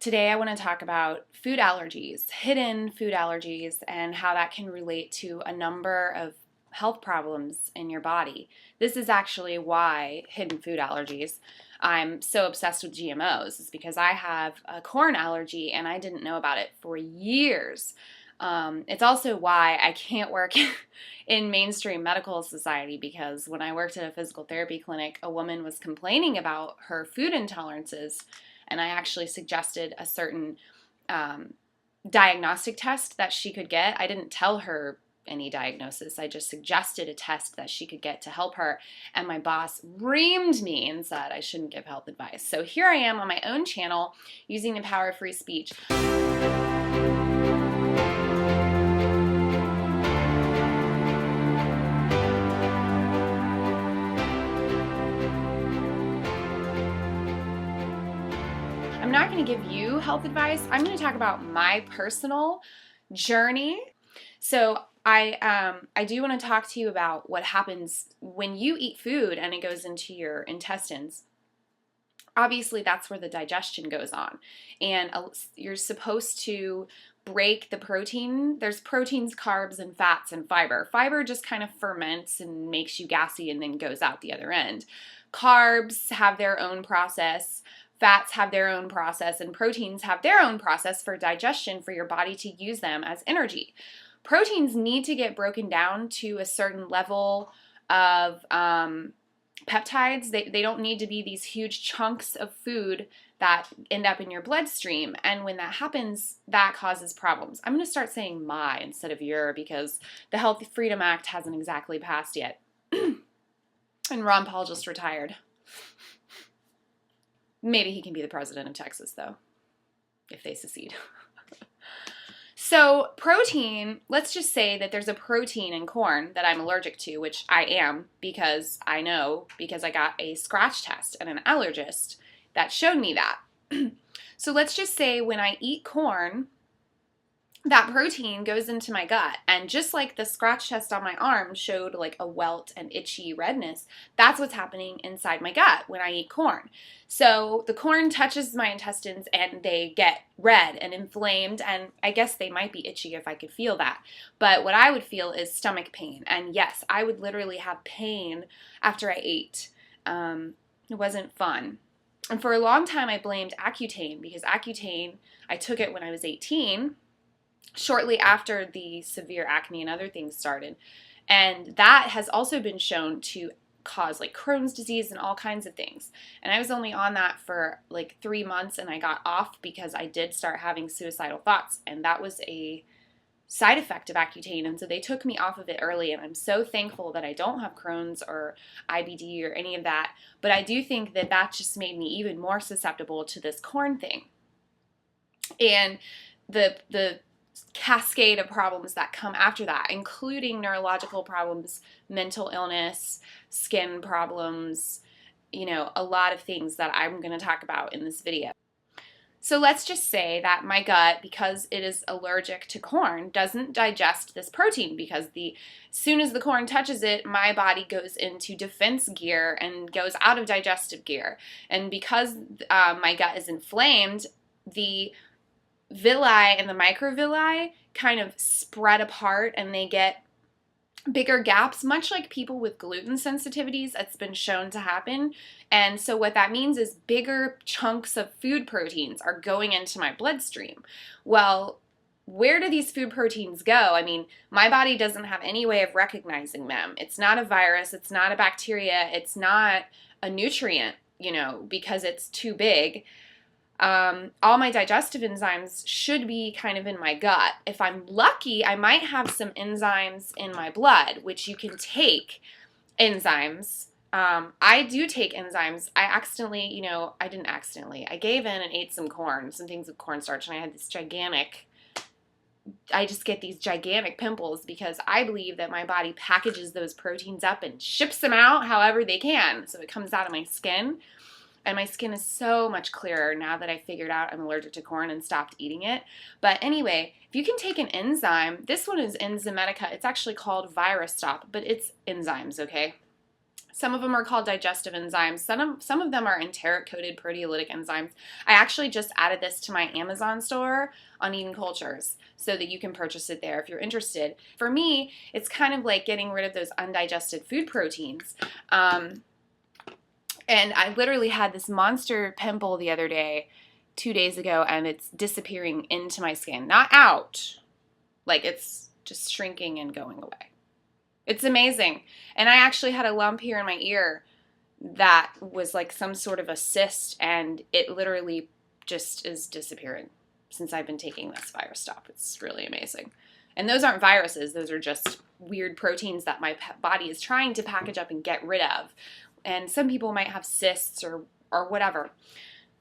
Today I want to talk about food allergies, hidden food allergies, and how that can relate to a number of health problems in your body. This is actually why hidden food allergies. I'm so obsessed with GMOs is because I have a corn allergy and I didn't know about it for years. It's also why I can't work in mainstream medical society because when I worked at a physical therapy clinic, a woman was complaining about her food intolerances, and I actually suggested a certain diagnostic test that she could get. I didn't tell her any diagnosis. I just suggested a test that she could get to help her, and my boss reamed me and said I shouldn't give health advice. So here I am on my own channel using the power of free speech. I'm not going to give you health advice. I'm going to talk about my personal journey. So I do want to talk to you about what happens when you eat food and it goes into your intestines. Obviously, that's where the digestion goes on. And you're supposed to break the protein. There's proteins, carbs, and fats and fiber. Fiber just kind of ferments and makes you gassy and then goes out the other end. Carbs have their own process. Fats have their own process, and proteins have their own process for digestion for your body to use them as energy. Proteins need to get broken down to a certain level of peptides. They don't need to be these huge chunks of food that end up in your bloodstream. And when that happens, that causes problems. I'm going to start saying my instead of your because the Health Freedom Act hasn't exactly passed yet. And Ron Paul just retired. Maybe he can be the president of Texas, though, if they secede. So protein, let's just say that there's a protein in corn that I'm allergic to, which I am because I know because I got a scratch test and an allergist that showed me that. So let's just say when I eat corn, that protein goes into my gut, and just like the scratch test on my arm showed like a welt and itchy redness, that's what's happening inside my gut when I eat corn. So the corn touches my intestines and they get red and inflamed, and I guess they might be itchy if I could feel that. But what I would feel is stomach pain, and yes, I would literally have pain after I ate. It wasn't fun. And for a long time I blamed Accutane because Accutane, I took it when I was 18, shortly after the severe acne and other things started. And that has also been shown to cause like Crohn's disease and all kinds of things. And I was only on that for like 3 months and I got off because I did start having suicidal thoughts. And that was a side effect of Accutane. And so they took me off of it early. And I'm so thankful that I don't have Crohn's or IBD or any of that. But I do think that that just made me even more susceptible to this corn thing. And the cascade of problems that come after that, including neurological problems, mental illness, skin problems, a lot of things that I'm going to talk about in this video. So let's just say that my gut, because it is allergic to corn, doesn't digest this protein because as soon as the corn touches it, my body goes into defense gear and goes out of digestive gear. And because my gut is inflamed, the villi and the microvilli kind of spread apart and they get bigger gaps, much like people with gluten sensitivities. It's been shown to happen. And so what that means is bigger chunks of food proteins are going into my bloodstream. Well, where do these food proteins go? I mean, my body doesn't have any way of recognizing them. It's not a virus, it's not a bacteria, it's not a nutrient, because it's too big. All my digestive enzymes should be kind of in my gut. If I'm lucky, I might have some enzymes in my blood, which you can take enzymes. I do take enzymes. I didn't accidentally. I gave in and ate some things with cornstarch, and I had I just get these gigantic pimples because I believe that my body packages those proteins up and ships them out however they can. So it comes out of my skin. And my skin is so much clearer now that I figured out I'm allergic to corn and stopped eating it. But anyway, if you can take an enzyme, this one is Enzymatica. It's actually called Virus Stop, but it's enzymes, okay? Some of them are called digestive enzymes. Some of them are enteric-coated proteolytic enzymes. I actually just added this to my Amazon store on Eden Cultures so that you can purchase it there if you're interested. For me, it's kind of like getting rid of those undigested food proteins. And I literally had this monster pimple the other day, 2 days ago, and it's disappearing into my skin. Not out. Like, it's just shrinking and going away. It's amazing. And I actually had a lump here in my ear that was like some sort of a cyst, and it literally just is disappearing since I've been taking this virus stop. It's really amazing. And those aren't viruses. Those are just weird proteins that my body is trying to package up and get rid of. And some people might have cysts or whatever.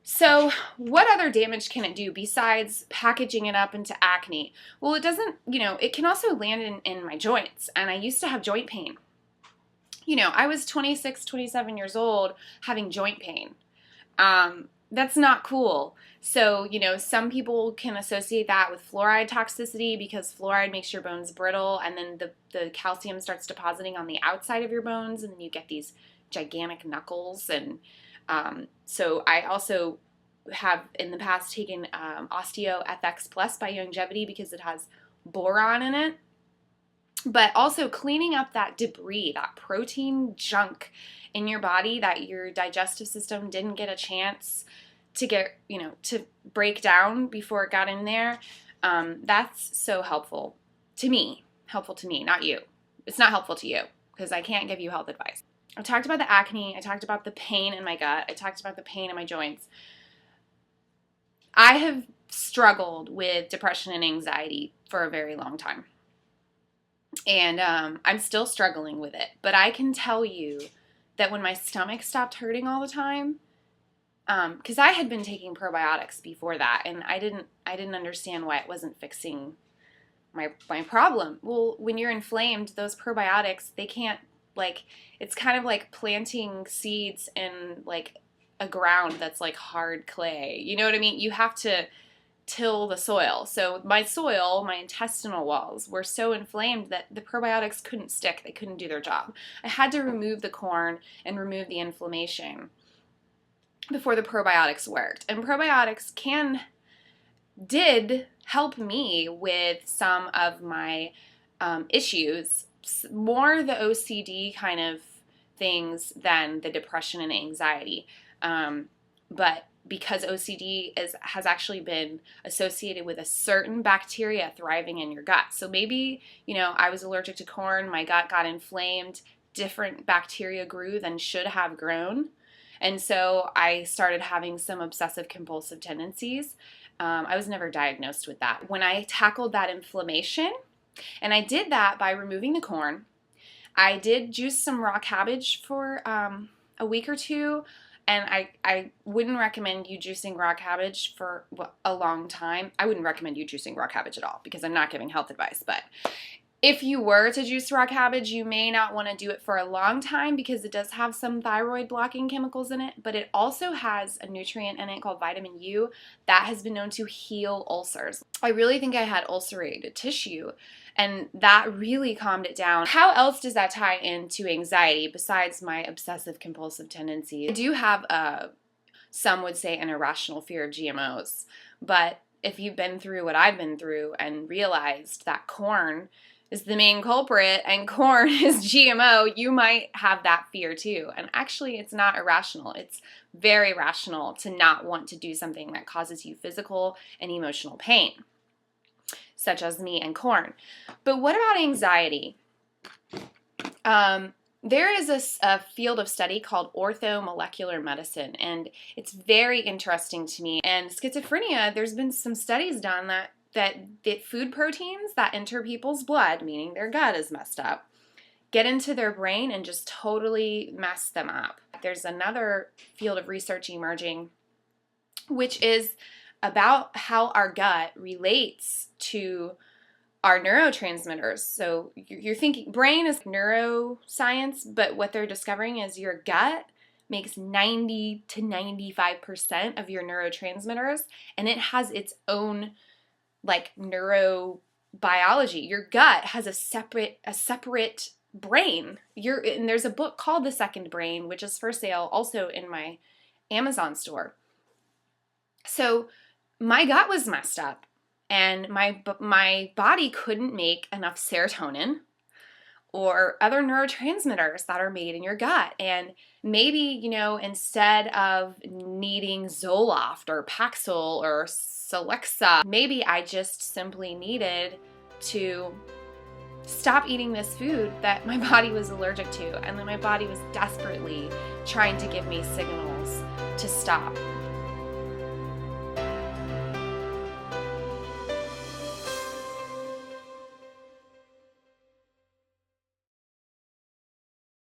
So what other damage can it do besides packaging it up into acne? Well, it doesn't, it can also land in my joints. And I used to have joint pain. I was 26, 27 years old having joint pain. That's not cool. So, some people can associate that with fluoride toxicity because fluoride makes your bones brittle, and then the calcium starts depositing on the outside of your bones, and then you get these gigantic knuckles. And so I also have in the past taken Osteo FX Plus by Longevity because it has boron in it. But also cleaning up that debris, that protein junk in your body that your digestive system didn't get a chance to get, to break down before it got in there. That's so helpful to me, not you. It's not helpful to you because I can't give you health advice. I talked about the acne. I talked about the pain in my gut. I talked about the pain in my joints. I have struggled with depression and anxiety for a very long time. And I'm still struggling with it. But I can tell you that when my stomach stopped hurting all the time, because I had been taking probiotics before that, and I didn't understand why it wasn't fixing my problem. Well, when you're inflamed, those probiotics, they can't, it's kind of like planting seeds in a ground that's like hard clay. You know what I mean? You have to till the soil. So my intestinal walls were so inflamed that the probiotics couldn't stick. They couldn't do their job. I had to remove the corn and remove the inflammation before the probiotics worked. And probiotics did help me with some of my issues, more the OCD kind of things than the depression and anxiety. But because OCD has actually been associated with a certain bacteria thriving in your gut. So maybe, I was allergic to corn, my gut got inflamed, different bacteria grew than should have grown. And so I started having some obsessive compulsive tendencies. I was never diagnosed with that. When I tackled that inflammation, and I did that by removing the corn, I did juice some raw cabbage for a week or two. And I wouldn't recommend you juicing raw cabbage for a long time. I wouldn't recommend you juicing raw cabbage at all because I'm not giving health advice. But if you were to juice raw cabbage, you may not want to do it for a long time because it does have some thyroid blocking chemicals in it. But it also has a nutrient in it called vitamin U that has been known to heal ulcers. I really think I had ulcerated tissue, and that really calmed it down. How else does that tie into anxiety besides my obsessive compulsive tendencies? I do have some would say an irrational fear of GMOs, but if you've been through what I've been through and realized that corn is the main culprit and corn is GMO, you might have that fear too. And actually, it's not irrational. It's very rational to not want to do something that causes you physical and emotional pain, such as meat and corn. But what about anxiety? There is a field of study called orthomolecular medicine, and it's very interesting to me. And schizophrenia, there's been some studies done that food proteins that enter people's blood, meaning their gut is messed up, get into their brain and just totally mess them up. There's another field of research emerging, which is about how our gut relates to our neurotransmitters. So you're thinking brain is neuroscience, but what they're discovering is your gut makes 90 to 95% of your neurotransmitters, and it has its own neurobiology. Your gut has a separate brain. And there's a book called The Second Brain, which is for sale also in my Amazon store. So my gut was messed up, and my body couldn't make enough serotonin or other neurotransmitters that are made in your gut. And maybe, instead of needing Zoloft or Paxil or Celexa, maybe I just simply needed to stop eating this food that my body was allergic to, and then my body was desperately trying to give me signals to stop.